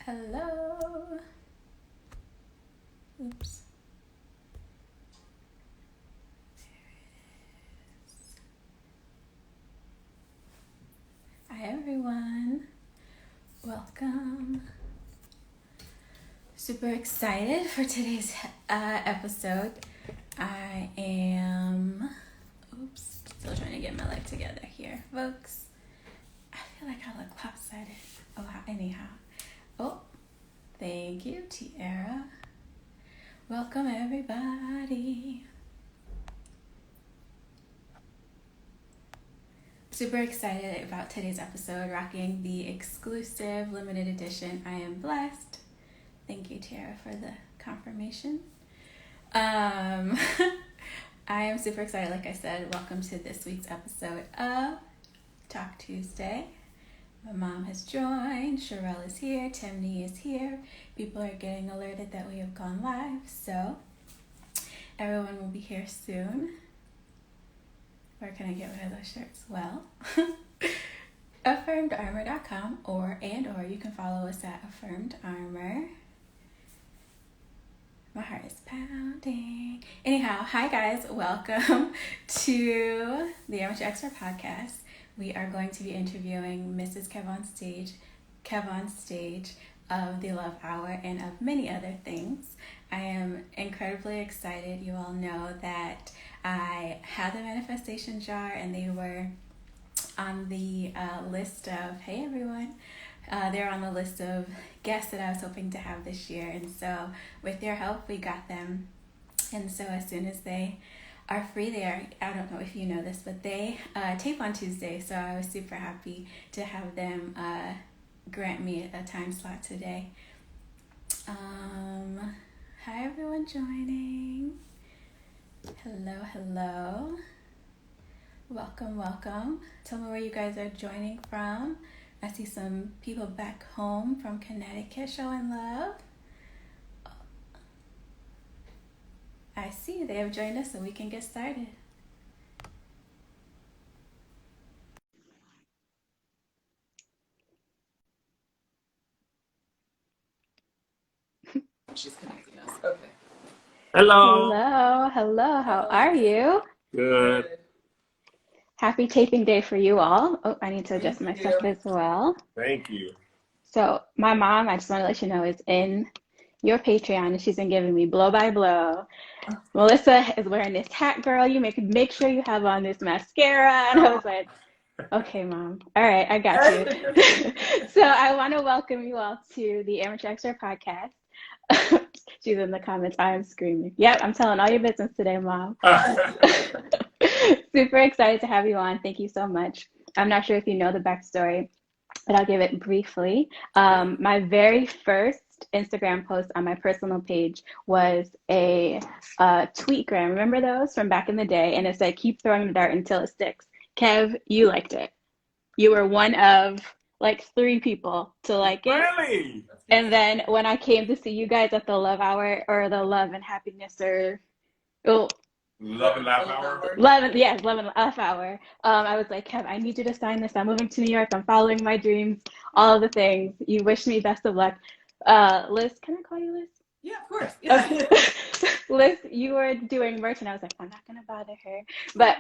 Hello. Oops. Hi everyone. Welcome. Super excited for today's episode. I am, still trying to get my life together here, folks. I feel like I look lopsided. Oh, anyhow. Oh, thank you, Tiara. Welcome, everybody. Super excited about today's episode, rocking the exclusive limited edition I Am Blessed. Thank you, Tiara, for the confirmation. I am super excited, like I said. Welcome to this week's episode of Talk Tuesday. My mom has joined, Sherelle is here, Timney is here. People are getting alerted that we have gone live, so everyone will be here soon. Where can I get rid of those shirts? Well, affirmedarmor.com or you can follow us at Affirmed Armor. My heart is pounding. Anyhow, hi guys, welcome to the Amateur Expert Podcast. We are going to be interviewing Mrs. KevOnStage of the Love Hour and of many other things. I am incredibly excited. You all know that I had the manifestation jar and they were on the list of, hey everyone, they're on the list of guests that I was hoping to have this year. And so with their help, we got them. And so as soon as they are free, I don't know if you know this, but they tape on Tuesday. So I was super happy to have them grant me a time slot today. Hi everyone joining. Hello. Welcome. Tell me where you guys are joining from. I see some people back home from Connecticut showing love. I see they have joined us, so we can get started. She's connecting us. Okay. Hello. How are you? Good. Happy taping day for you all. Oh, I need to adjust myself as well. Thank you. So my mom, I just want to let you know, is in your Patreon, and she's been giving me blow by blow. Melissa is wearing this hat, girl. You make sure you have on this mascara. And I was like, okay, Mom. All right, I got you. So I want to welcome you all to the Amateur Expert Podcast. She's in the comments. I am screaming. Yep, I'm telling all your business today, Mom. Super excited to have you on. Thank you so much. I'm not sure if you know the backstory, but I'll give it briefly. My very first Instagram post on my personal page was a tweetgram. Remember those from back in the day? And it said, keep throwing the dart until it sticks. Kev, you liked it. You were one of like 3 people to like it. Really? And then when I came to see you guys at the Love Hour or the Love and Happiness Love and Laugh Hour? Love and Laugh Hour. I was like, Kev, I need you to sign this. I'm moving to New York. I'm following my dreams. All of the things. You wish me best of luck. Liz, can I call you Liz? Yeah, of course. Yeah. Okay. Liz, you were doing merch, and I was like, I'm not going to bother her. But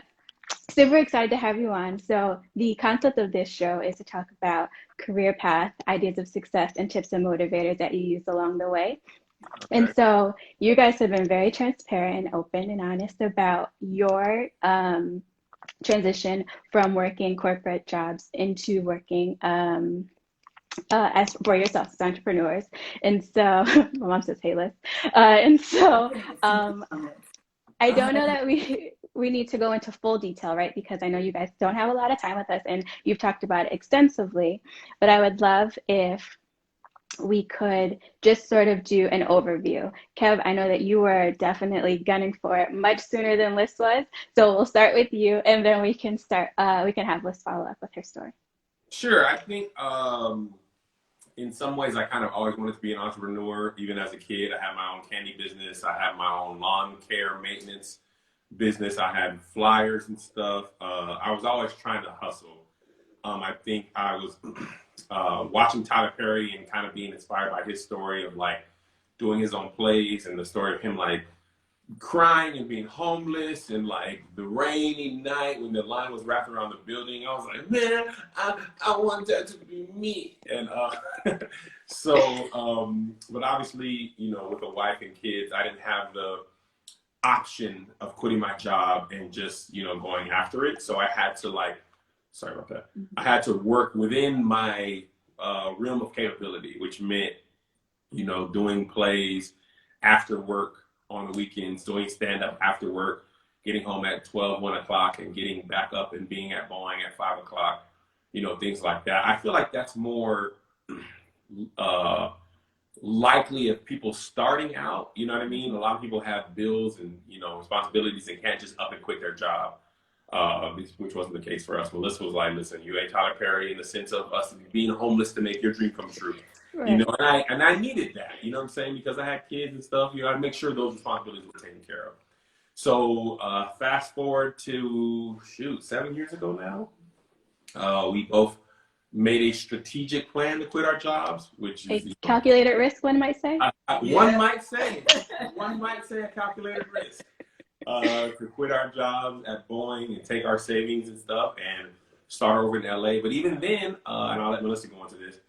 super excited to have you on. So the concept of this show is to talk about career path, ideas of success, and tips and motivators that you use along the way. Okay. And so you guys have been very transparent and open and honest about your transition from working corporate jobs into working as for yourself as entrepreneurs. And so my mom says, hey, Liz. And so I don't know that we need to go into full detail, right? Because I know you guys don't have a lot of time with us and you've talked about it extensively, but I would love if we could just sort of do an overview. Kev, I know that you were definitely gunning for it much sooner than Liz was. So we'll start with you and then we can have Liz follow up with her story. Sure. I think in some ways I kind of always wanted to be an entrepreneur. Even as a kid, I had my own candy business. I had my own lawn care maintenance business. I had flyers and stuff. I was always trying to hustle. I think I was watching Tyler Perry and kind of being inspired by his story of like doing his own plays and the story of him like crying and being homeless and like the rainy night when the line was wrapped around the building. I was like, man, I want that to be me. And but obviously, you know, with a wife and kids, I didn't have the option of quitting my job and just, you know, going after it. So I had to like, sorry about that. I had to work within my realm of capability, which meant, you know, doing plays after work on the weekends, doing stand-up after work, getting home at 12, 1 o'clock, and getting back up and being at Boeing at 5 o'clock, you know, things like that. I feel like that's more likely of people starting out, you know what I mean? A lot of people have bills and, you know, responsibilities and can't just up and quit their job, which wasn't the case for us. Melissa was like, listen, you ain't Tyler Perry in the sense of us being homeless to make your dream come true. Right. You know, and I needed that, you know what I'm saying? Because I had kids and stuff, you know, I'd make sure those responsibilities were taken care of. So fast forward to, 7 years ago now, we both made a strategic plan to quit our jobs, which is calculated risk, one might say. One might say a calculated risk to quit our jobs at Boeing and take our savings and stuff and start over in LA. But even then, and I'll let Melissa go into this.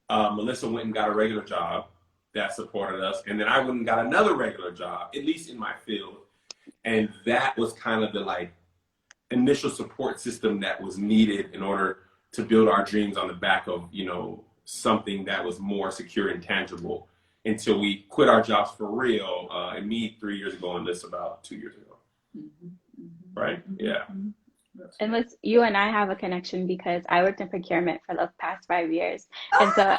Melissa went and got a regular job that supported us, and then I went and got another regular job, at least in my field, and that was kind of the like initial support system that was needed in order to build our dreams on the back of, you know, something that was more secure and tangible until we quit our jobs for real, and me 3 years ago and this about 2 years ago. Right? Yeah. And you and I have a connection because I worked in procurement for the past 5 years. And so,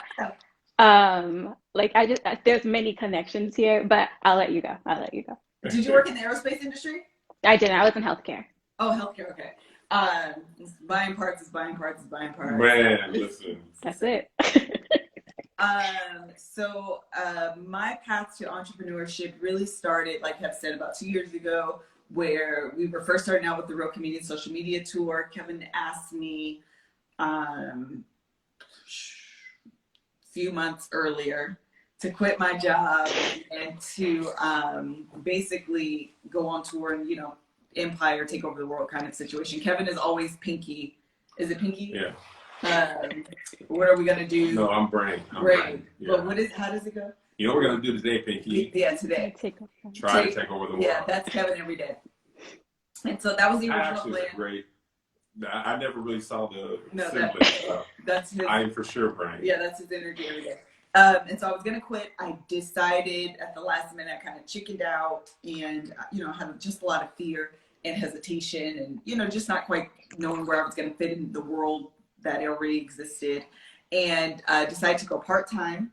like, there's many connections here, but I'll let you go. Did you work in the aerospace industry? I didn't. I was in healthcare. Oh, healthcare. Okay. Buying parts is buying parts. Man, listen. That's it. So my path to entrepreneurship really started, like Kev said, about 2 years ago, where we were first starting out with the Real Comedian social media tour. Kevin asked me a few months earlier to quit my job and to basically go on tour and, you know, empire, take over the world kind of situation. Kevin is always Pinky. Is it Pinky? Yeah. What are we going to do? No, I'm Brain. Brain. Yeah. But how does it go? You know what we're going to do today, Pinky? Yeah, today. Try to take over the world. Yeah, that's Kevin every day. And so that was the original plan. Great. I never really saw the semblance. That's his. I am for sure Brain. Yeah, that's his energy every day. And so I was going to quit. I decided at the last minute, I kind of chickened out and, you know, had just a lot of fear and hesitation and, you know, just not quite knowing where I was going to fit in the world that already existed. And decided to go part-time.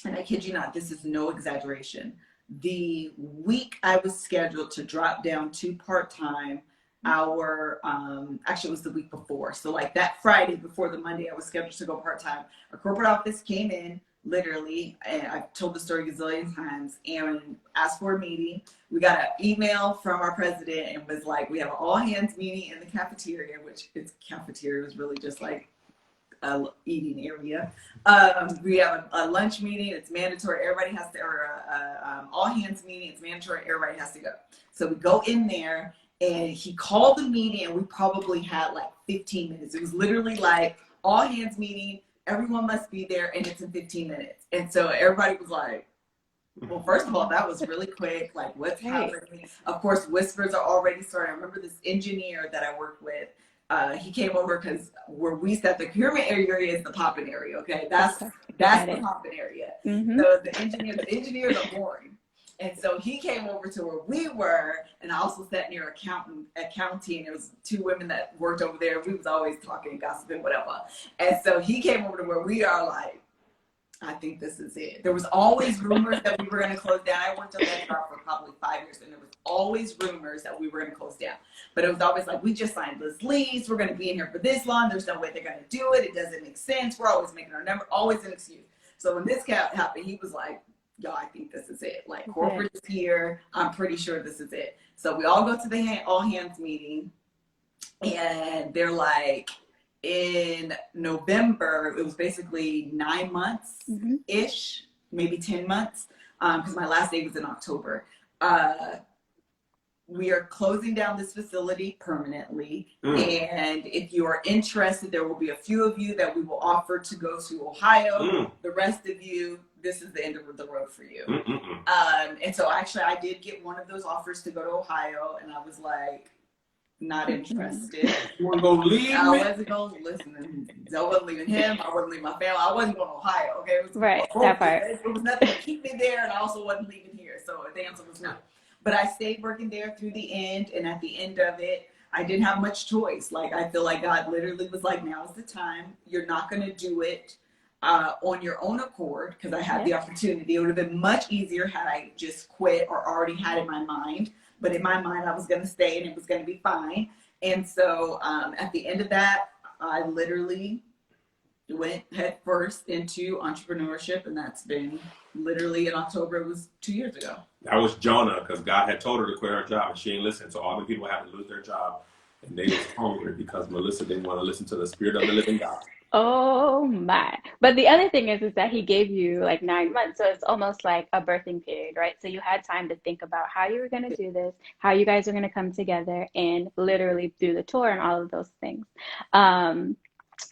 And I kid you not, this is no exaggeration. The week I was scheduled to drop down to part-time, actually it was the week before. So like that Friday before the Monday I was scheduled to go part-time, our corporate office came in literally, and I've told the story a gazillion times, and asked for a meeting. We got an email from our president and was like, we have an all hands meeting in the cafeteria, which its cafeteria was really just like a eating area. We have a lunch meeting. It's mandatory. Everybody has to, or all hands meeting. It's mandatory. Everybody has to go. So we go in there and he called the meeting and we probably had like 15 minutes. It was literally like all hands meeting. Everyone must be there and it's in 15 minutes. And so everybody was like, well, first of all, that was really quick. Like, what's happening? Of course, whispers are already starting. I remember this engineer that I worked with. He came over because where we sat, the procurement area is the popping area. Okay, that's the popping area. Mm-hmm. So the engineers are boring. And so he came over to where we were, and I also sat near accounting. There was two women that worked over there. We was always talking, gossiping, whatever. And so he came over to where we are like, I think this is it. There was always rumors that we were going to close down. I worked at that job for probably 5 years, and there was always rumors that we were going to close down. But it was always like, we just signed this lease. We're going to be in here for this long. There's no way they're going to do it. It doesn't make sense. We're always making our number, always an excuse. So when this happened, he was like, yo, I think this is it. Like, corporate is here. I'm pretty sure this is it. So we all go to the all hands meeting, and they're like, in November, it was basically 9 months-ish, maybe 10 months, because my last day was in October. We are closing down this facility permanently. And if you are interested, there will be a few of you that we will offer to go to Ohio. The rest of you, this is the end of the road for you. And so actually I did get one of those offers to go to Ohio, and I was like, not interested. You want to go leave I wasn't going to listen. I wasn't leaving him. I wasn't leaving my family. I wasn't going to Ohio. Okay, it was that part. It was nothing to keep me there, and I also wasn't leaving here. So the answer was no. But I stayed working there through the end, and at the end of it, I didn't have much choice. Like, I feel like God literally was like, now's the time. You're not going to do it on your own accord, because I had the opportunity. It would have been much easier had I just quit or already had it in my mind. But in my mind, I was going to stay, and it was going to be fine. And so at the end of that, I literally went head first into entrepreneurship, and that's been literally in October. It was 2 years ago. That was Jonah, because God had told her to quit her job, and she ain't listened. So all the people had to lose their job, and they was hungry because Melissa didn't want to listen to the Spirit of the living God. Oh my. But the other thing is that he gave you like 9 months. So it's almost like a birthing period, right? So you had time to think about how you were going to do this, how you guys are going to come together and literally do the tour and all of those things.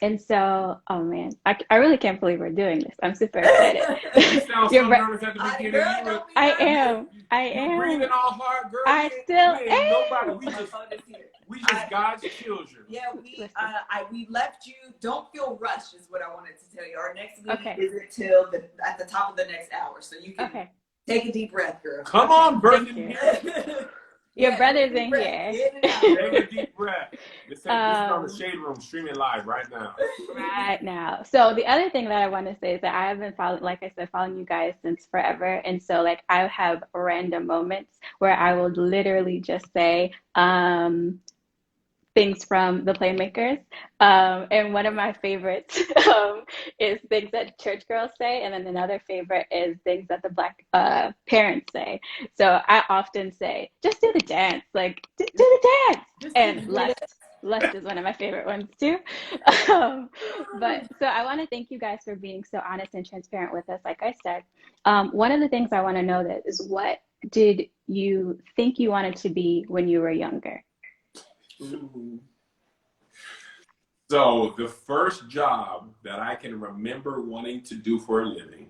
And so, oh man, I really can't believe we're doing this. I'm super excited. You sound so nervous at the beginning. I am. Breathing all hard, girl. I still am. Nobody. We just God's children. Yeah, we left you. Don't feel rushed is what I wanted to tell you. Our next meeting is until at the top of the next hour, so you can take a deep breath, girl. Come on, birthing. Your brother's in here. Take a deep breath. This is on the Shade Room, streaming live right now. Right now. So the other thing that I want to say is that I have been following, like I said, following you guys since forever. And so like I have random moments where I will literally just say things from the Playmakers. And one of my favorites is things that church girls say. And then another favorite is things that the Black parents say. So I often say, just do the dance, like do the dance. And Lust is one of my favorite ones too. But so I want to thank you guys for being so honest and transparent with us. Like I said, one of the things I want to know that is, what did you think you wanted to be when you were younger? So the first job that I can remember wanting to do for a living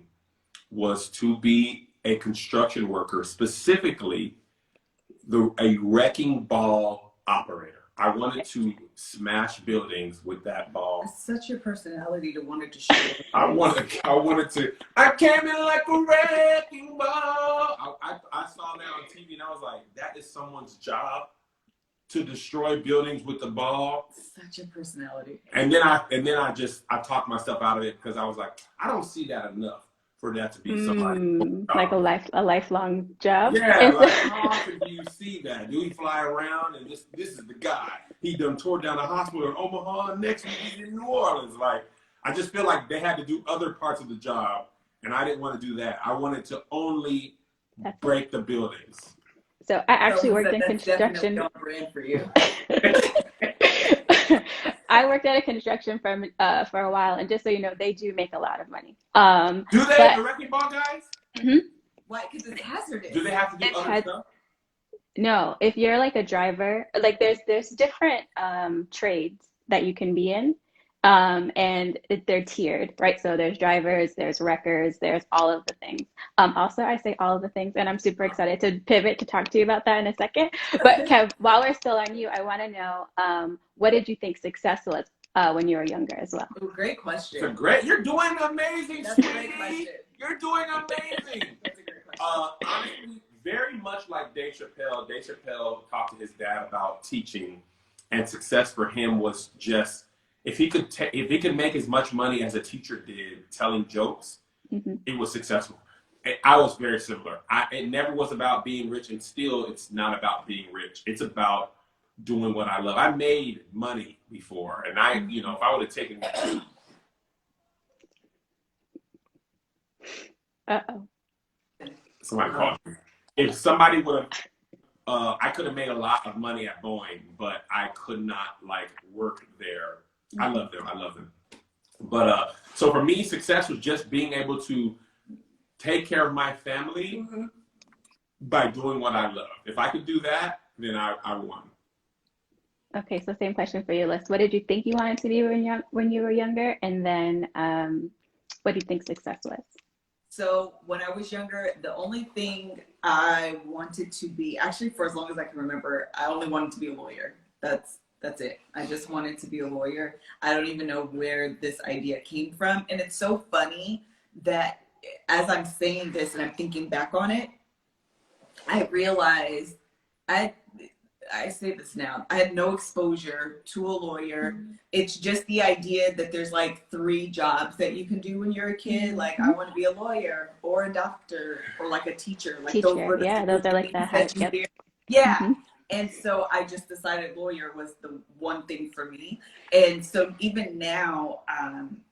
was to be a construction worker, specifically a wrecking ball operator. I wanted to smash buildings with that ball. It's such your personality to want to show. I wanted to. I came in like a wrecking ball. I saw that on TV, and I was like, that is someone's job, to destroy buildings with the ball. Such a personality. And then I talked myself out of it, because I was like, I don't see that enough for that to be somebody. Like a lifelong job. Yeah, like how often do you see that? Do we fly around and this is the guy? He done tore down a hospital in Omaha, next week he's in New Orleans. Like, I just feel like they had to do other parts of the job, and I didn't want to do that. I wanted to only break the buildings. So I actually worked in construction. For you. I worked at a construction firm for a while, and just so you know, they do make a lot of money. Do they, the wrecking ball guys? Mm-hmm. Why? Because it's hazardous. Do they have to do other stuff? No, if you're like a driver, like there's different trades that you can be in, and they're tiered, right? So there's drivers, there's wreckers, there's all of the things. Also, I say all of the things, and I'm super excited to pivot to talk to you about that in a second. But Kev, while we're still on you, I want to know, what did you think success was when you were younger as well? Oh, great question. You're doing amazing. That's a great question. You're doing amazing. That's a great question. Honestly, very much like Dave Chappelle. Dave Chappelle talked to his dad about teaching, and success for him was just, if he could make as much money as a teacher did telling jokes, it was successful. I was very similar. It never was about being rich, and still it's not about being rich. It's about doing what I love. I made money before, and if I would have taken that. Somebody called me. If somebody would have, I could have made a lot of money at Boeing, but I could not work there I love them. I love them. But so for me, success was just being able to take care of my family by doing what I love. If I could do that, then I won. Okay, so same question for you, Liz. What did you think you wanted to be when you were younger? And then what do you think success was? So when I was younger, the only thing I wanted to be, actually for as long as I can remember, I only wanted to be a lawyer. That's it. I just wanted to be a lawyer. I don't even know where this idea came from. And it's so funny that as I'm saying this and I'm thinking back on it, I realized I say this now, I had no exposure to a lawyer. It's just the idea that there's like 3 jobs that you can do when you're a kid. Like I want to be a lawyer or a doctor or like a teacher. Like those were the those are like the hype. Yep. Yeah. And so I just decided lawyer was the one thing for me. And so even now,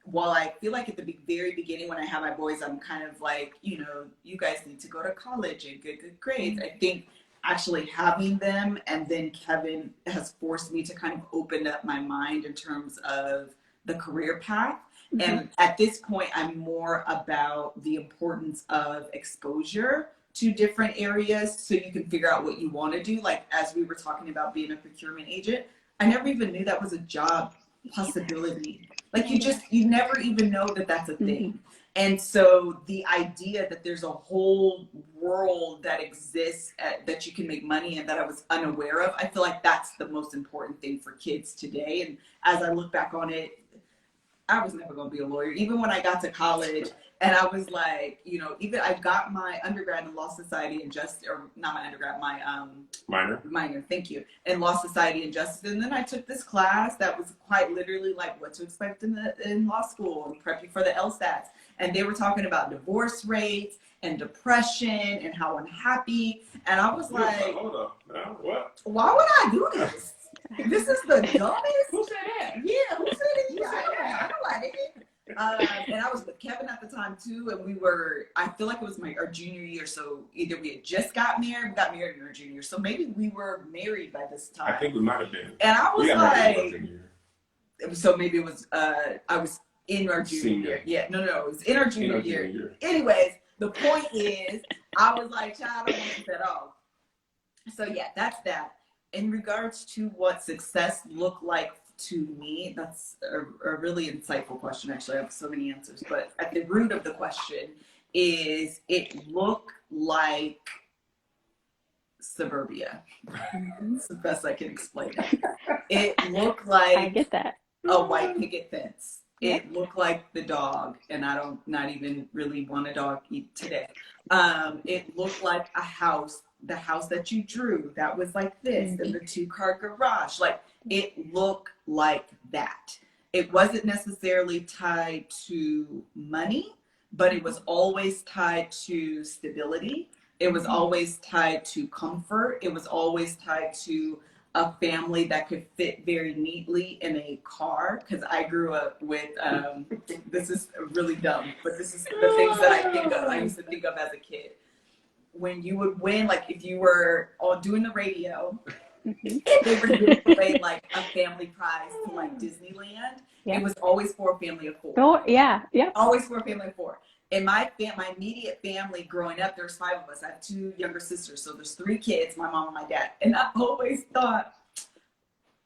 while I feel like at the very beginning when I have my boys, I'm kind of like, you know, you guys need to go to college and get good grades. I think actually having them and then Kevin has forced me to kind of open up my mind in terms of the career path. And at this point, I'm more about the importance of exposure to different areas so you can figure out what you want to do. Like as we were talking about being a procurement agent, I never even knew that was a job possibility. Like you never even know that that's a thing. And so the idea that there's a whole world that exists that you can make money in that I was unaware of, I feel like that's the most important thing for kids today. And as I look back on it, I was never going to be a lawyer. Even when I got to college and I was like, you know, even I got my undergrad in Law Society and Justice, or not my undergrad, my minor, thank you, in Law Society and Justice. And then I took this class that was quite literally like what to expect in law school and prep you for the LSATs. And they were talking about divorce rates and depression and how unhappy. And I was like, hold up. What? Why would I do this? This is the dumbest. Who said that? Yeah, who said it? Yeah, I don't like it. And I was with Kevin at the time too, and I feel like it was our junior year. So either we had just got married in our junior year. So maybe we were married by this time. I think we might have been. And I was like, so maybe it was, I was in our junior year. Yeah, no, it was in our junior year. Anyways, the point is, I was like, child, I don't want this at all. So yeah, that's that. In regards to what success looked like to me, that's a really insightful question. Actually, I have so many answers, but at the root of the question is it looked like suburbia. It's the best I can explain it. It looked like I get that. A white picket fence. It looked like the dog, and I don't not even really want a dog today. It looked like a house, the house that you drew, that was like this, and the 2-car garage. Like it looked like that. It wasn't necessarily tied to money, but it was always tied to stability. It was always tied to comfort. It was always tied to a family that could fit very neatly in a car, because I grew up with this is really dumb, but this is the things that I used to think of as a kid. When you would win, like if you were all doing the radio, they were giving away like a family prize to like Disneyland. It was always for a family of 4. Oh yeah, always for a family of 4. In my immediate family growing up, there's 5 of us. I have 2 younger sisters. So there's 3 kids, my mom and my dad. And I always thought,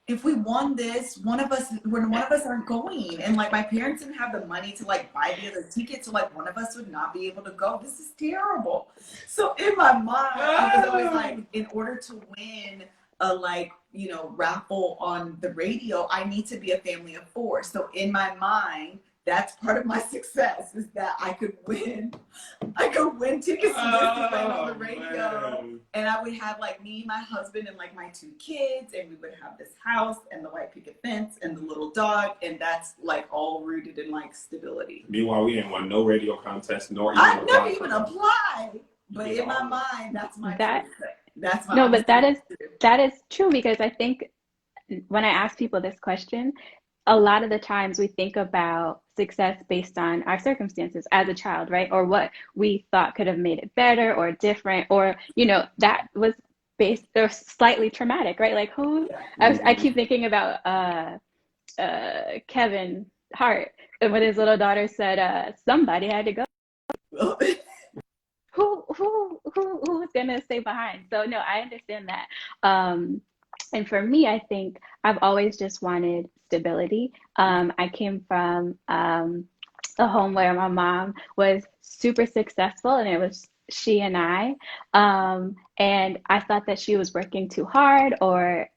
if we won this, one of us aren't going. And like my parents didn't have the money to like buy the other ticket. So like one of us would not be able to go. This is terrible. So in my mind, I was always like, in order to win a raffle on the radio, I need to be a family of 4. So in my mind, that's part of my success, is that I could win tickets to Disneyland on the radio. Man. And I would have like me, my husband, and like my 2 kids, and we would have this house and the white picket fence and the little dog, and that's like all rooted in like stability. Meanwhile, we ain't won no radio contest, nor even I never even applied. But in my mind, that's my that's my no, but that is true, because I think when I ask people this question, a lot of the times we think about success based on our circumstances as a child, right? Or what we thought could have made it better or different, or, that was based or slightly traumatic, right? Like I keep thinking about Kevin Hart, and when his little daughter said, somebody had to go. Who was gonna stay behind? So no, I understand that. And for me, I think I've always just wanted stability. I came from a home where my mom was super successful, and it was she and I. And I thought that she was working too hard, or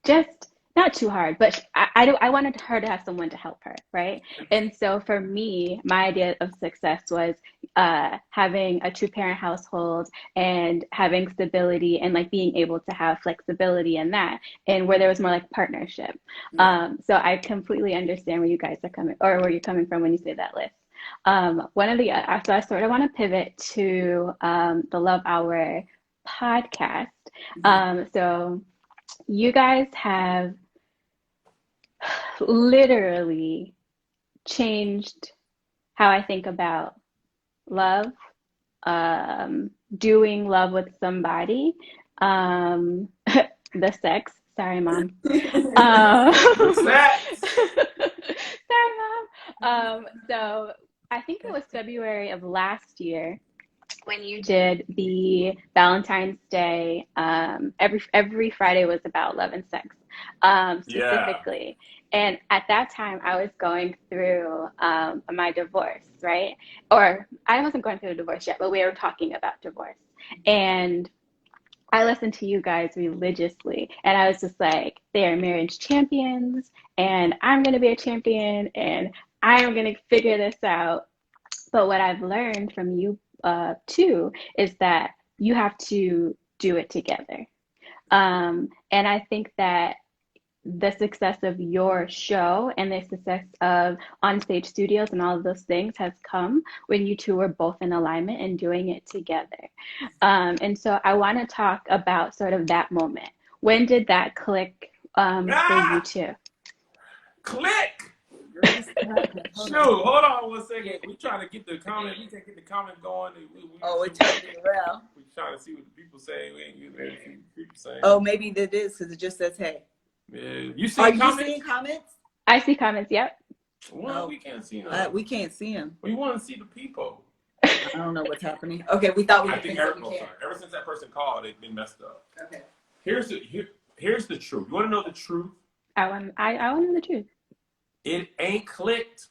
just not too hard, but I wanted her to have someone to help her, right? And so for me, my idea of success was having a two-parent household and having stability and like being able to have flexibility in that, and where there was more like partnership. So I completely understand where you guys are coming, or where you're coming from when you say that list. One of the so I sort of want to pivot to the Love Hour podcast. So you guys have literally changed how I think about love, doing love with somebody, the sex. Sorry, Mom. Sorry, Mom. So I think it was February of last year when you did the Valentine's Day. Every Friday was about love and sex, specifically. And at that time, I was going through my divorce, right? Or I wasn't going through a divorce yet, but we were talking about divorce. And I listened to you guys religiously, and I was just like, they are marriage champions, and I'm going to be a champion, and I'm going to figure this out. But what I've learned from you too is that you have to do it together. And I think that the success of your show and the success of OnStage Studios and all of those things has come when you two were both in alignment and doing it together. And so I want to talk about sort of that moment. When did that click for you two? Click! Shoot, hold on 1 second. We trying to get the comment. We can't get the comment going. We're trying to do well. We trying to see what the people say. We ain't getting ready to see what the people say. Oh, maybe that is because it just says hey. Yeah. You see comments? comments? You seeing comments? I see comments. Yep. Well, we can't see them. We can't see them. We want to see the people. I don't know what's happening. Okay, we thought we could think ever since that person called, they've been messed up. Okay. Here's the truth. You want to know the truth? I want to know the truth. It ain't clicked.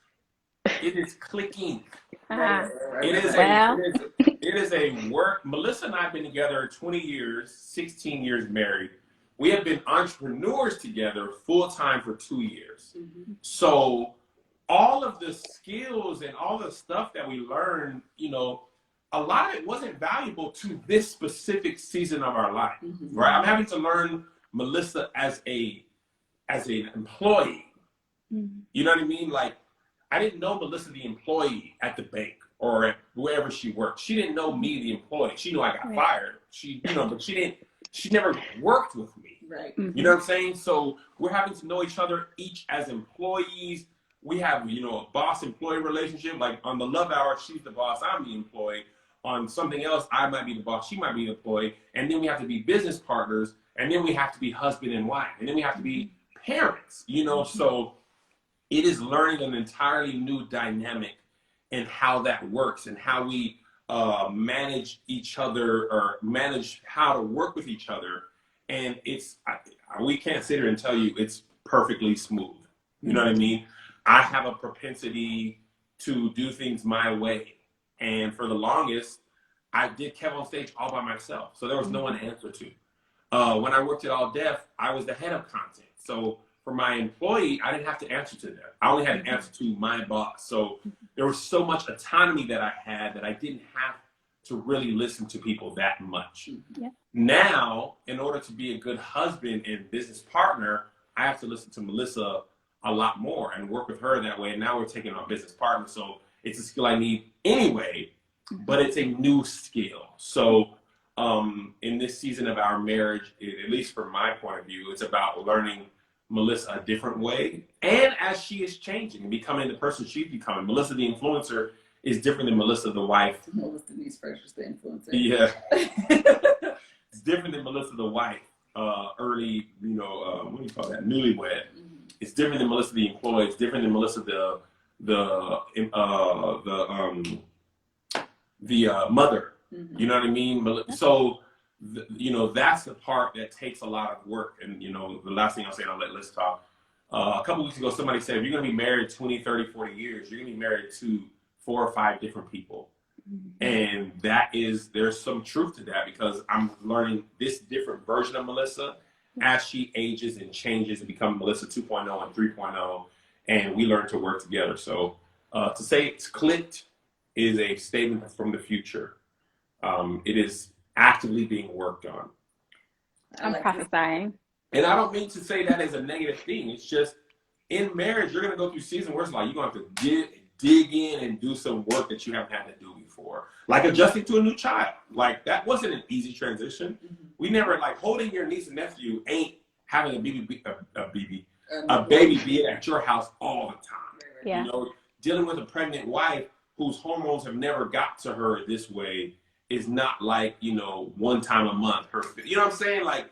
It is clicking. It is a work. Melissa and I have been together 20 years, 16 years married. We have been entrepreneurs together full time for 2 years. Mm-hmm. So all of the skills and all the stuff that we learned, a lot of it wasn't valuable to this specific season of our life, mm-hmm. right? I'm having to learn Melissa as an employee. Mm-hmm. You know what I mean? Like, I didn't know Melissa the employee at the bank or at wherever she worked. She didn't know me the employee. She knew I got fired. But she never worked with me. Right. Mm-hmm. You know what I'm saying? So we're having to know each other each as employees. We have, a boss-employee relationship. Like on the Love Hour, she's the boss, I'm the employee. On something else, I might be the boss, she might be the employee. And then we have to be business partners. And then we have to be husband and wife. And then we have to be parents, Mm-hmm. So it is learning an entirely new dynamic and how that works and how we manage each other or manage how to work with each other. And we can't sit here and tell you it's perfectly smooth. You know what I mean? I have a propensity to do things my way. And for the longest, I did KevOnStage all by myself. So there was no one to answer to. When I worked at All Def, I was the head of content. So for my employee, I didn't have to answer to them. I only had to answer to my boss. So there was so much autonomy that I had that I didn't have to really listen to people that much. Yeah. Now, in order to be a good husband and business partner, I have to listen to Melissa a lot more and work with her that way. And now we're taking on business partners. So it's a skill I need anyway, but it's a new skill. So in this season of our marriage, at least from my point of view, it's about learning Melissa a different way. And as she is changing and becoming the person she's becoming, Melissa the influencer is different than Melissa the wife. Melissa Denise Fraser's the influencer. Yeah. It's different than Melissa the wife. early, what do you call that, newlywed. It's different than Melissa the employee. It's different than Melissa the mother. You know what I mean? So, that's the part that takes a lot of work. And, the last thing I'll say, and I'll let Liz talk. A couple weeks ago, somebody said, if you're going to be married 20, 30, 40 years, you're going to be married to 4 or 5 different people. And there's some truth to that, because I'm learning this different version of Melissa as she ages and changes and becomes Melissa 2.0 and 3.0, and we learn to work together. So to say it's clicked is a statement from the future. It is actively being worked on. I'm prophesying. And I don't mean to say that as a negative thing. It's just, in marriage, you're going to go through seasons where it's like, you're going to have to dig in and do some work that you haven't had to do before. Like adjusting to a new child. Like, that wasn't an easy transition. We never, holding your niece and nephew ain't having a baby be at your house all the time. Yeah. Dealing with a pregnant wife whose hormones have never got to her this way is not like, one time a month. You know what I'm saying? Like,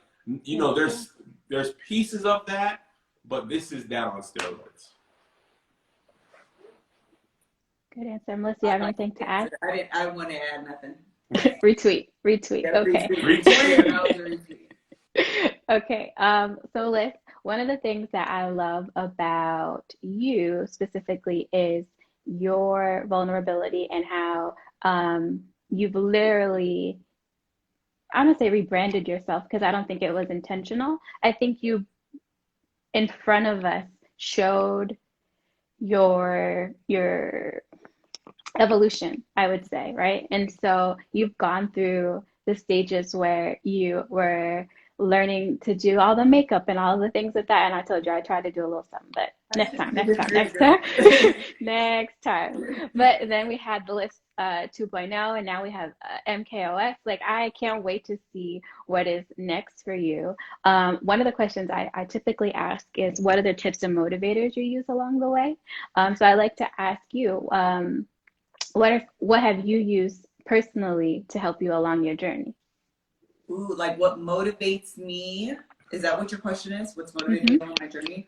there's pieces of that, but this is that on steroids. Good answer. Melissa, you have anything to add? I want to add nothing. Retweet. Yeah, Okay. Retweet. Okay. So Liz, one of the things that I love about you specifically is your vulnerability and how you've literally, I'm gonna say, rebranded yourself, because I don't think it was intentional. I think you, in front of us, showed your evolution, I would say, right? And so you've gone through the stages where you were learning to do all the makeup and all the things with that. And I told you I tried to do a little something, but next time. Next time. But then we had the list 2.0, and now we have MKOS. Like, I can't wait to see what is next for you. One of the questions I typically ask is, what are the tips and motivators you use along the way? So I like to ask you, what have you used personally to help you along your journey? Ooh, like what motivates me? Is that what your question is? What's motivating me on my journey?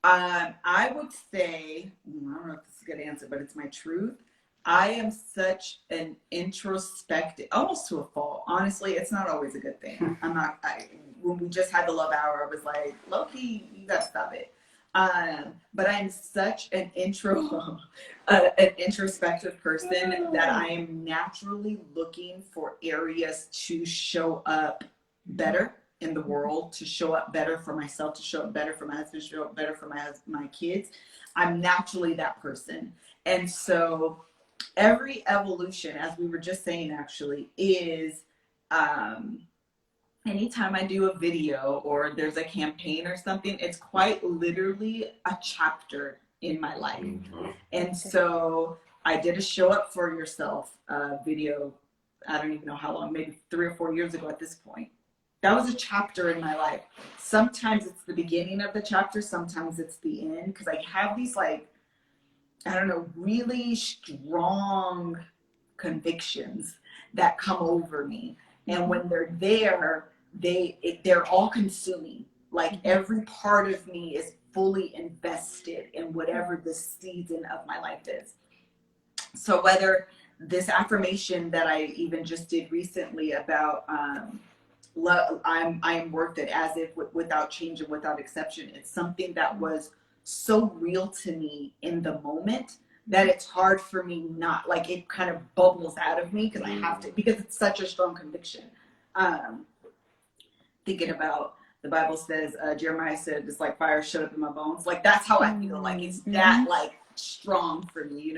I would say, I don't know if this is a good answer, but it's my truth. I am such an introspective, almost to a fault. Honestly, it's not always a good thing. When we just had the love hour, I was like, low-key, you gotta stop it. But I'm such an introspective person that I am naturally looking for areas to show up better in the world, to show up better for myself, to show up better for my husband, to show up better for my kids. I'm naturally that person. And so every evolution, as we were just saying, actually, is anytime I do a video or there's a campaign or something, it's quite literally a chapter in my life. And so I did a Show Up For Yourself video, I don't even know how long, maybe 3 or 4 years ago at this point. That was a chapter in my life. Sometimes it's the beginning of the chapter, sometimes it's the end, because I have these really strong convictions that come over me. And when they're there, they're all consuming. Like, every part of me is fully invested in whatever the season of my life is. So whether this affirmation that I even just did recently about I'm worth it, as if without change and without exception, it's something that was so real to me in the moment that it's hard for me not, like, it kind of bubbles out of me because I have to, because it's such a strong conviction. Thinking about, the Bible says, Jeremiah said, it's like fire shut up in my bones. Like, that's how I feel. Like, it's that strong for me,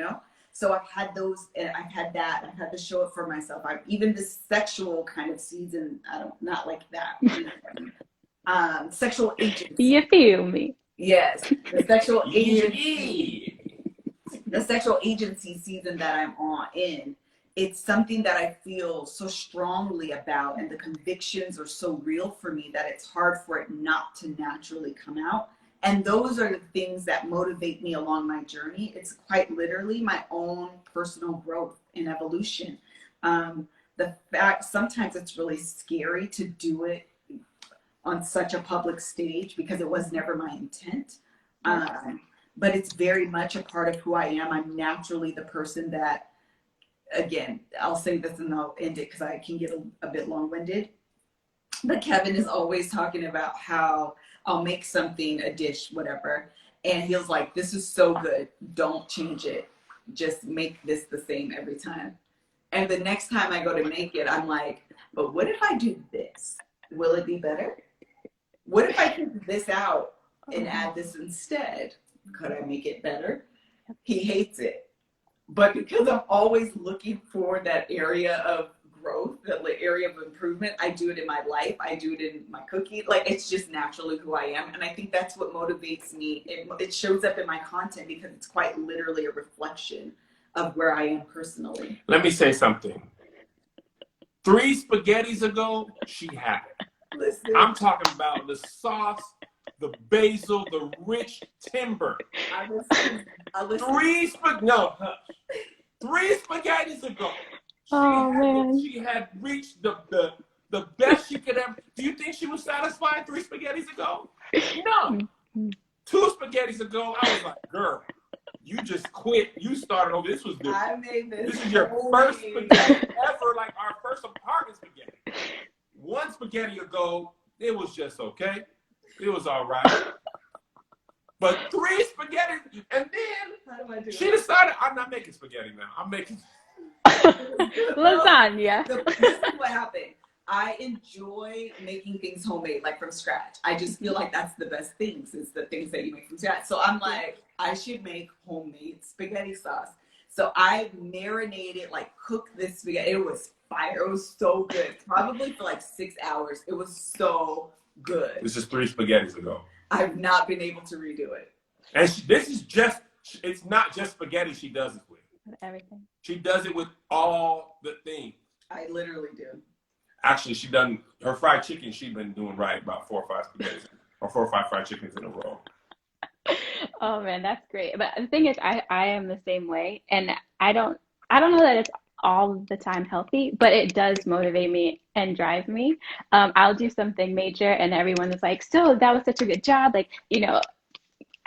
So I've had those, and I've had that. I've had to show up for myself. I've even this sexual kind of season. Not like that. Sexual agency. You feel me? Yes, the sexual agency. The sexual agency season that I'm in. It's something that I feel so strongly about, and the convictions are so real for me that it's hard for it not to naturally come out. And those are the things that motivate me along my journey. It's quite literally my own personal growth and evolution. The fact, sometimes it's really scary to do it on such a public stage because it was never my intent. But it's very much a part of who I am. I'm naturally the person that, again, I'll say this and I'll end it because I can get a bit long-winded. But Kevin is always talking about how I'll make something, a dish, whatever. And he was like, this is so good. Don't change it. Just make this the same every time. And the next time I go to make it, I'm like, but what if I do this? Will it be better? What if I take this out and add this instead? Could I make it better? He hates it. But because I'm always looking for that area of growth, that area of improvement, I do it in my life. I do it in my cooking. Like, it's just naturally who I am. And I think that's what motivates me. It shows up in my content because it's quite literally a reflection of where I am personally. Let me say something. 3 spaghettis ago, she had it. Listen, I'm talking about the sauce, the basil, the rich timber. I listen. 3 spaghettis ago. She had reached the best she could ever. Do you think she was satisfied 3 spaghettis ago? No. 2 spaghettis ago, I was like, girl, you just quit. You started over. This was good. I made this. This is your first spaghetti ever, like our first apartment spaghetti. 1 spaghetti ago, it was just okay. It was all right. But 3 spaghetti, and then she decided, I'm not making spaghetti now. I'm making lasagna. This is what happened. I enjoy making things homemade, like from scratch. I just feel like that's the best things, is the things that you make from scratch. So I'm like, I should make homemade spaghetti sauce. So I marinated, like cooked this spaghetti. It was fire. It was so good. Probably for like 6 hours. It was so good. This is 3 spaghettis ago. I've not been able to redo it. And this is just, it's not just spaghetti she does it with. Everything. She does it with all the things. I literally do. Actually, she done her fried chicken. She's been doing right about 4 or 5 spaghettis or 4 or 5 fried chickens in a row. Oh man, that's great. But the thing is, I am the same way, and I don't know that it's all the time healthy, but it does motivate me and drive me. I'll do something major, and everyone is like, "So that was such a good job!" Like, you know,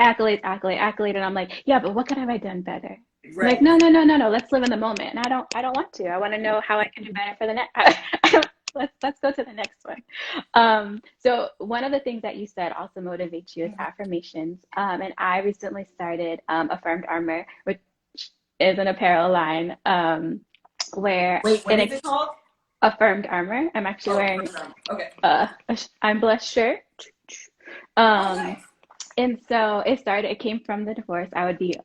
accolade, and I'm like, "Yeah, but what could have I done better?" Right. Like, no. Let's live in the moment, and I don't want to. I want to know how I can do better for the next. Let's go to the next one. So one of the things that you said also motivates you is affirmations. And I recently started Affirmed Armor, which is an apparel line where Wait, what is it called? Affirmed Armor. I'm actually wearing I'm Blessed shirt. Nice. And so it came from the divorce. I would be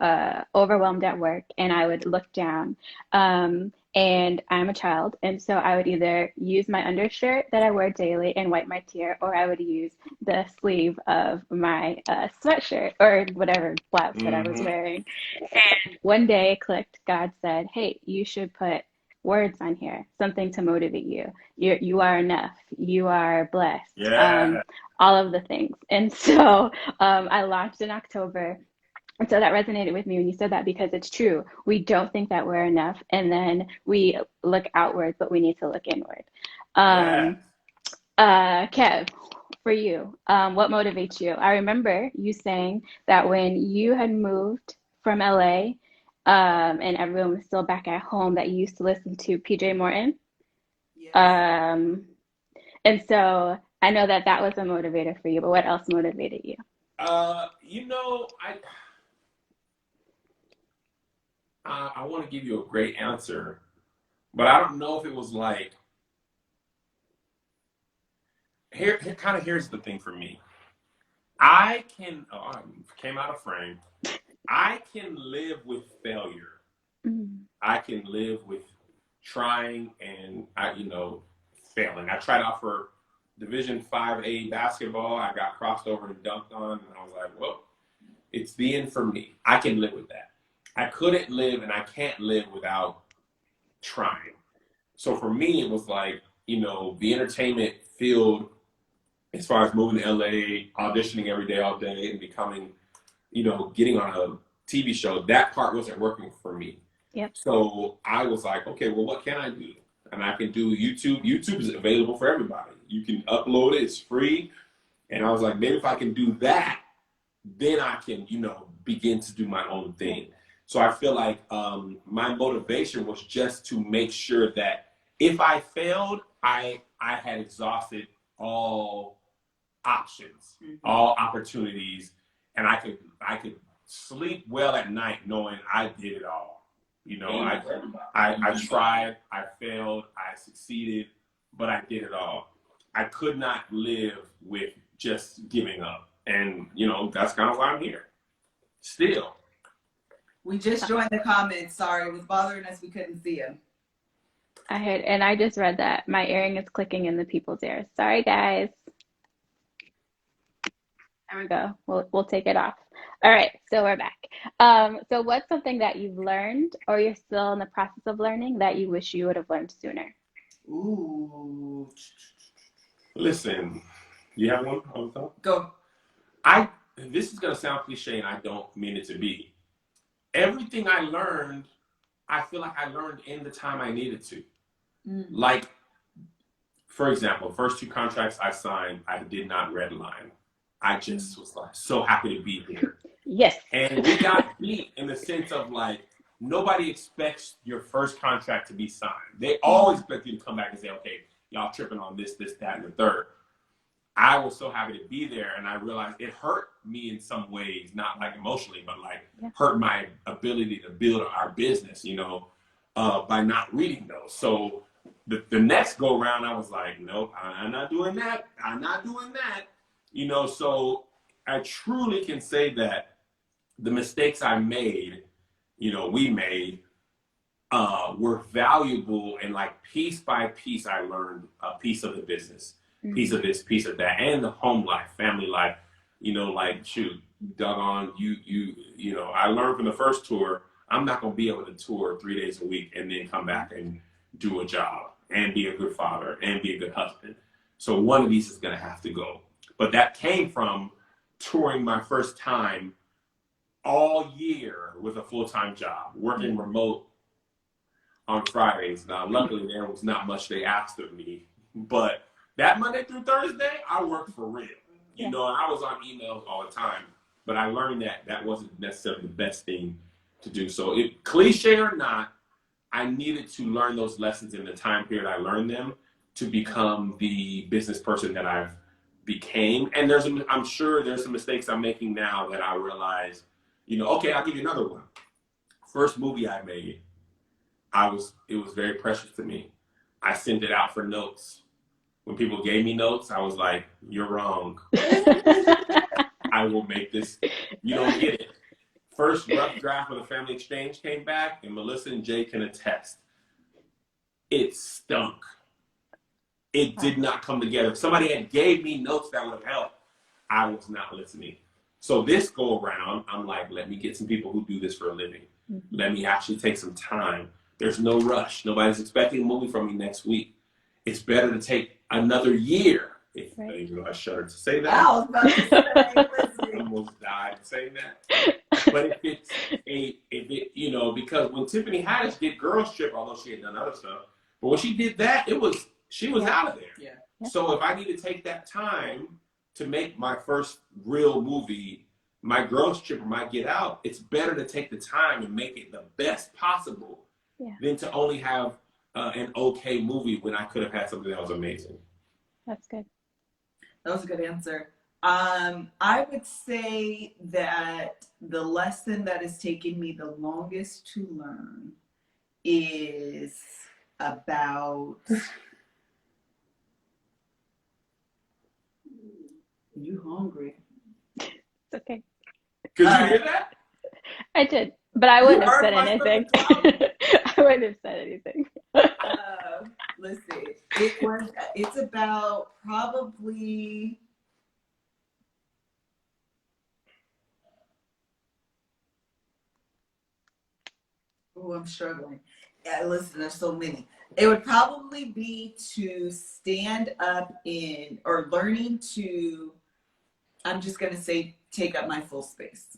overwhelmed at work, and I would look down. And I'm a child, and so I would either use my undershirt that I wear daily and wipe my tear, or I would use the sleeve of my sweatshirt or whatever blouse that I was wearing. And one day it clicked. God said, "Hey, you should put words on here, something to motivate you. You are enough. You are blessed." Yeah. All of the things. And so I launched in October. And so that resonated with me when you said that, because it's true. We don't think that we're enough, and then we look outward, but we need to look inward. Kev, for you, what motivates you? I remember you saying that when you had moved from LA and everyone was still back at home, that you used to listen to PJ Morton. Yes. And so I know that was a motivator for you, but what else motivated you? I want to give you a great answer, but I don't know if it was like, here's the thing for me. I came out of frame. I can live with failure. I can live with trying and failing. I tried out for Division 5A basketball. I got crossed over and dunked on, and I was like, well, it's the end for me. I can live with that. I couldn't live, and I can't live without trying. So for me, it was like, the entertainment field, as far as moving to LA, auditioning every day, all day, and becoming, getting on a TV show, that part wasn't working for me. Yep. So I was like, okay, well, what can I do? And I can do YouTube. YouTube is available for everybody. You can upload it. It's free. And I was like, maybe if I can do that, then I can, you know, begin to do my own thing. So I feel like my motivation was just to make sure that if I failed, I had exhausted all options, all opportunities, and I could sleep well at night knowing I did it all. You know, I tried, I failed, I succeeded, but I did it all. I could not live with just giving up. And, you know, that's kind of why I'm here. Still. We just joined the comments. Sorry, it was bothering us. We couldn't see him. I heard, and I just read that. My earring is clicking in the people's ears. Sorry, guys. There we go. We'll take it off. All right, so we're back. So what's something that you've learned or you're still in the process of learning that you wish you would have learned sooner? Ooh. Listen, you have one on the top? Go. This is going to sound cliche, and I don't mean it to be. Everything I learned, I feel like I learned in the time I needed to. Like, for example, first 2 contracts I signed, I did not redline. I just was like so happy to be here. Yes. And we got beat in the sense of like, nobody expects your first contract to be signed. They always expect you to come back and say, okay, y'all tripping on this, that, and the third. I was so happy to be there, and I realized it hurt me in some ways, not like emotionally, but like hurt my ability to build our business, you know, by not reading those. So the next go round, I was like, nope, I'm not doing that. I'm not doing that. You know, so I truly can say that the mistakes I made, you know, we made, were valuable, and like piece by piece, I learned a piece of the business. Piece of this, piece of that, and the home life, family life, you know, like, shoot, doggone, you know, I learned from the first tour, I'm not going to be able to tour 3 days a week and then come back and do a job and be a good father and be a good husband. So one of these is going to have to go. But that came from touring my first time all year with a full-time job, working remote on Fridays. Now, luckily, there was not much they asked of me, but that Monday through Thursday, I worked for real. You know, and I was on emails all the time, but I learned that that wasn't necessarily the best thing to do. So cliche or not, I needed to learn those lessons in the time period I learned them to become the business person that I've became. And I'm sure there's some mistakes I'm making now that I realize, you know, okay, I'll give you another one. First movie I made, it was very precious to me. I sent it out for notes. When people gave me notes, I was like, you're wrong. I will make this. You don't get it. First rough draft of the Family Exchange came back, and Melissa and Jay can attest. It stunk. It did not come together. If somebody had gave me notes that would have helped, I was not listening. So this go around, I'm like, let me get some people who do this for a living. Let me actually take some time. There's no rush. Nobody's expecting a movie from me next week. It's better to take another year. Even though I shudder to say that. I was about to say, I almost died saying that. But if it, you know, because when Tiffany Haddish did Girls Trip, although she had done other stuff, but when she did that, she was out of there. Yeah. So if I need to take that time to make my first real movie, my Girls Trip or my Get Out, it's better to take the time and make it the best possible than to only have an okay movie when I could have had something that was amazing. That's good. That was a good answer. I would say that the lesson that has taken me the longest to learn is about you hungry. It's okay. Could you hear that? I did, but I wouldn't have said anything. I wouldn't have said anything. Let's see. It's about probably I'm struggling. Yeah, listen, there's so many. It would probably be to stand up in or learning to, I'm just going to say, take up my full space.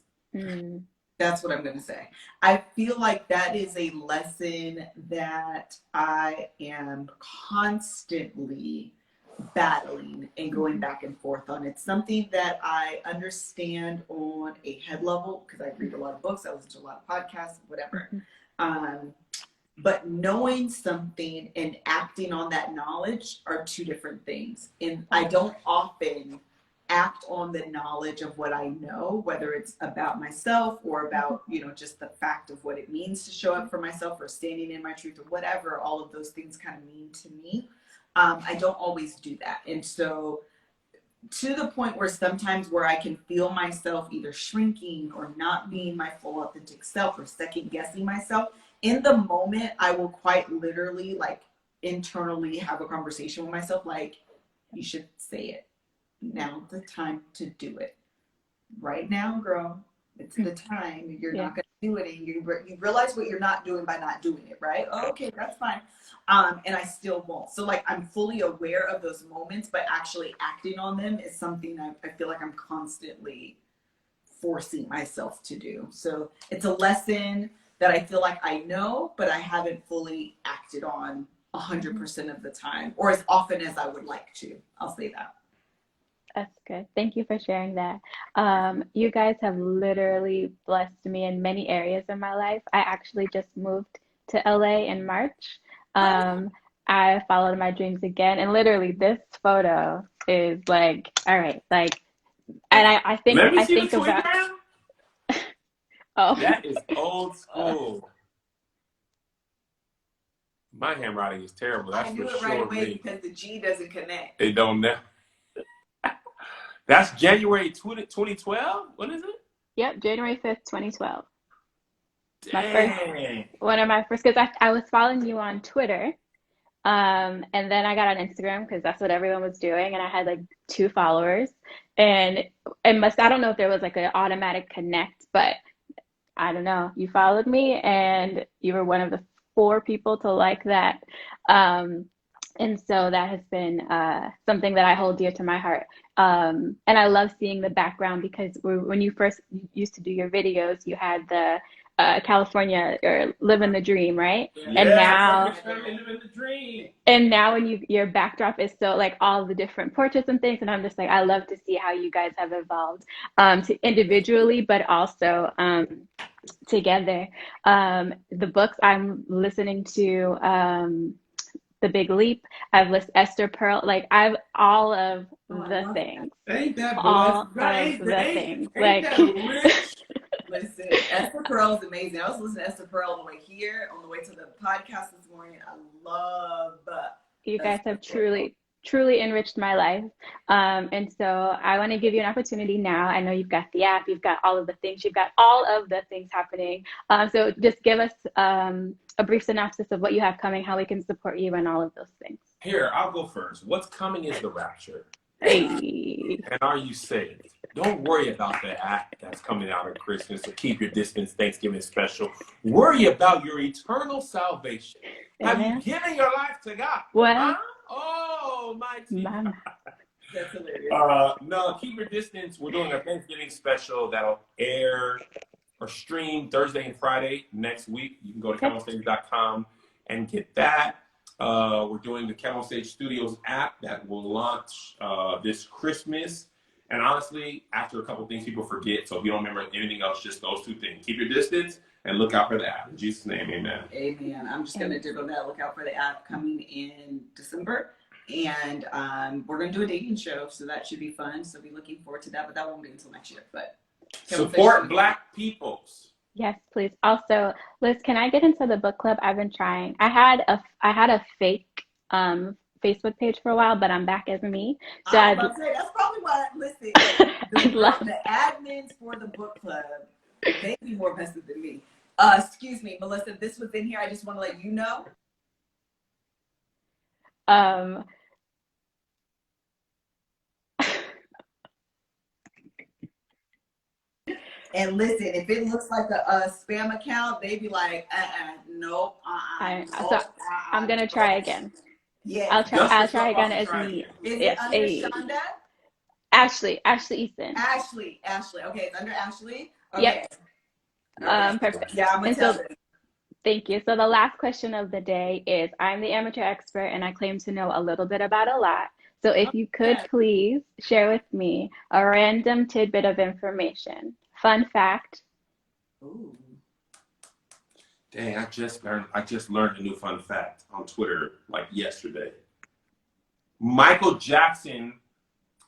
That's what I'm going to say. I feel like that is a lesson that I am constantly battling and going back and forth on. It's something that I understand on a head level because I read a lot of books, I listen to a lot of podcasts, whatever. But knowing something and acting on that knowledge are two different things. And I don't often act on the knowledge of what I know, whether it's about myself or about, you know, just the fact of what it means to show up for myself or standing in my truth or whatever all of those things kind of mean to me. I don't always do that. And so to the point where sometimes where I can feel myself either shrinking or not being my full authentic self or second guessing myself, in the moment, I will quite literally like internally have a conversation with myself like, you should say it. Now's the time to do it. Right now, girl, it's the time. You're not going to do it. And you realize what you're not doing by not doing it, right? Okay, that's fine. And I still won't. So like I'm fully aware of those moments, but actually acting on them is something I feel like I'm constantly forcing myself to do. So it's a lesson that I feel like I know, but I haven't fully acted on 100% of the time or as often as I would like to. I'll say that. That's good. Thank you for sharing that. You guys have literally blessed me in many areas of my life. I actually just moved to LA in March. I followed my dreams again, and literally this photo is like, all right, like, and I think Let me I see think the about. Oh, that is old school. My handwriting is terrible. That's I knew for it sure. right away because the G doesn't connect. It don't know. That's January 2012? What is it? Yep, January 5th, 2012. Dang. One of my first, because I was following you on Twitter, and then I got on Instagram because that's what everyone was doing, and I had like 2 followers, and I don't know if there was like an automatic connect, but I don't know. You followed me, and you were one of the 4 people to like that. And so that has been something that I hold dear to my heart. And I love seeing the background because when you first used to do your videos, you had the California or living the dream, right? Yeah, living the dream. And now when your backdrop is so like all the different portraits and things, and I'm just like, I love to see how you guys have evolved to individually, but also together. The books I'm listening to, The Big Leap. I've listened Esther Pearl. Like I've all of the things. Ain't that All of the things. Ain't Like that rich? Listen, Esther Pearl is amazing. I was listening to Esther Pearl on the way here, on the way to the podcast this morning. I love you guys have truly enriched my life. And so I want to give you an opportunity now. I know you've got the app, you've got all of the things, you've got all of the things happening. So just give us a brief synopsis of what you have coming, how we can support you, and all of those things. Here, I'll go first. What's coming is the rapture. Hey. And are you saved? Don't worry about the act that's coming out of Christmas or keep your distance Thanksgiving special. Worry about your eternal salvation. Amen. Have you given your life to God? Well, huh? Oh, mighty. That's hilarious. No, keep your distance. We're doing a Thanksgiving special that'll air or stream Thursday and Friday next week. You can go to KevOnStage.com and get that. We're doing the KevOnStage Studios app that will launch this Christmas. And honestly, after a couple things, people forget. So if you don't remember anything else, just those 2 things. Keep your distance and look out for the app. In Jesus' name, amen. Amen. I'm just going to do that. Look out for the app coming in December. And we're going to do a dating show. So that should be fun. So be looking forward to that. But that won't be until next year. But support Black peoples. Yes, please. Also, Liz, can I get into the book club? I've been trying. I had a fake Facebook page for a while, but I'm back as me. So I was about to say, that's probably why. Listen, the admins for the book club, they be more vested than me. Excuse me, Melissa. This was in here. I just want to let you know. And listen, if it looks like a spam account, they be like, nope. I'm gonna try again. Yeah, I'll try again as me. Is it under Shonda? Ashley Easton. Ashley. Okay, it's under Ashley. Okay. Yep. Okay. Perfect. Yeah, I'm gonna tell them. Thank you. So the last question of the day is, I'm the amateur expert and I claim to know a little bit about a lot. So if you could please share with me a random tidbit of information. Fun fact. Ooh. Dang, I just learned a new fun fact on Twitter like yesterday. Michael Jackson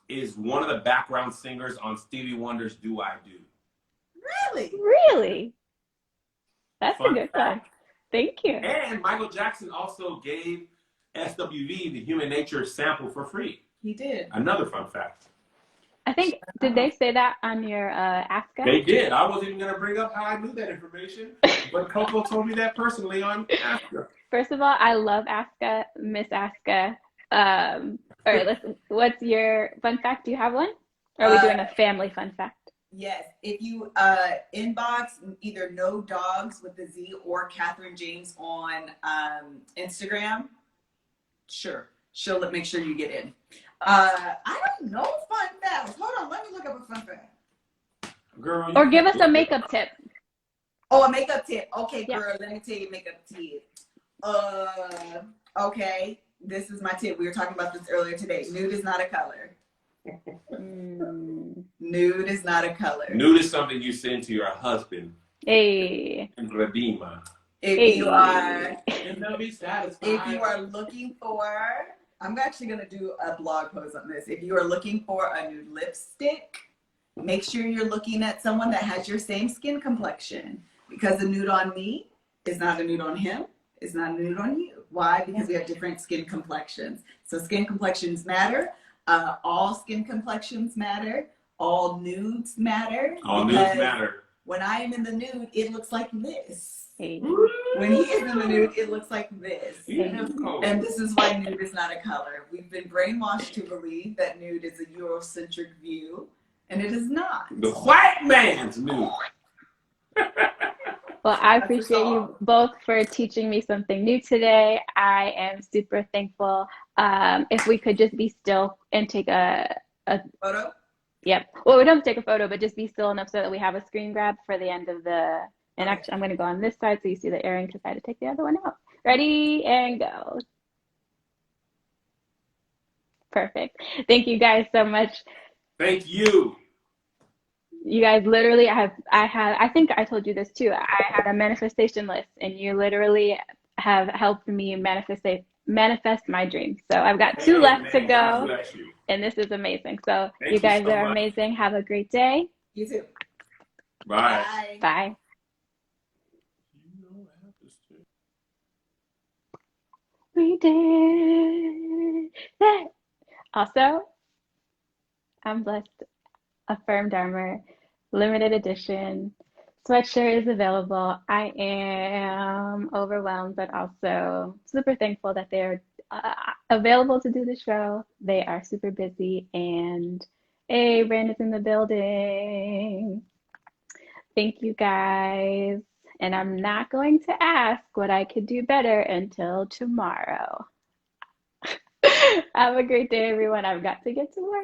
is one of the background singers on Stevie Wonder's Do I Do. Really? Really? That's Fun a good fact. one. Thank you. And Michael Jackson also gave SWV the Human Nature sample for free. He did. Another fun fact. I think, did they say that on your Ask Us? They did. I wasn't even going to bring up how I knew that information, but Coco told me that personally on Ask Us. First of all, I love Aska, Miss Aska. All right, listen, what's your fun fact? Do you have one? Or are we doing a family fun fact? Yes. If you inbox either No Dogs with the Z or Catherine James on Instagram, sure, she'll make sure you get in. I don't know fun facts. Hold on, let me look up a fun fact. Girl, Or give us a makeup tip. Oh, a makeup tip. Okay, Yeah. girl, let me tell you a makeup tip. Okay, this is my tip. We were talking about this earlier today. Nude is not a color. Nude is not a color. Nude is something you send to your husband. Hey. In Redeemer. If you are, And they'll be satisfied. if you are looking for, I'm actually gonna do a blog post on this. If you are looking for a nude lipstick, make sure you're looking at someone that has your same skin complexion, because a nude on me is not a nude on him. It's not a nude on you. Why? Because we have different skin complexions. So skin complexions matter. All skin complexions matter. All nudes matter. All nudes matter. When I am in the nude, it looks like this. Hey. When he is in the nude, it looks like this. Yeah. And this is why nude is not a color. We've been brainwashed to believe that nude is a Eurocentric view, and it is not. The white man's nude. Well, I appreciate you both for teaching me something new today. I am super thankful. If we could just be still and take a Photo? Yep. Well, we don't have to take a photo, but just be still enough so that we have a screen grab for the end of the, and actually I'm going to go on this side so you see the airing because I had to take the other one out. Ready and go. Perfect. Thank you guys so much. Thank you. You guys literally, I think I told you this too. I had a manifestation list and you literally have helped me manifest my dreams. So I've got two left to go and this is amazing. So you guys are amazing. Have a great day. You too. Bye. Bye. We did that. Also, I'm blessed. Affirmed Armor, limited edition sweatshirt is available. I am overwhelmed, but also super thankful that they're available to do the show. They are super busy, and Brandon's in the building. Thank you guys. And I'm not going to ask what I could do better until tomorrow. Have a great day, everyone. I've got to get to work.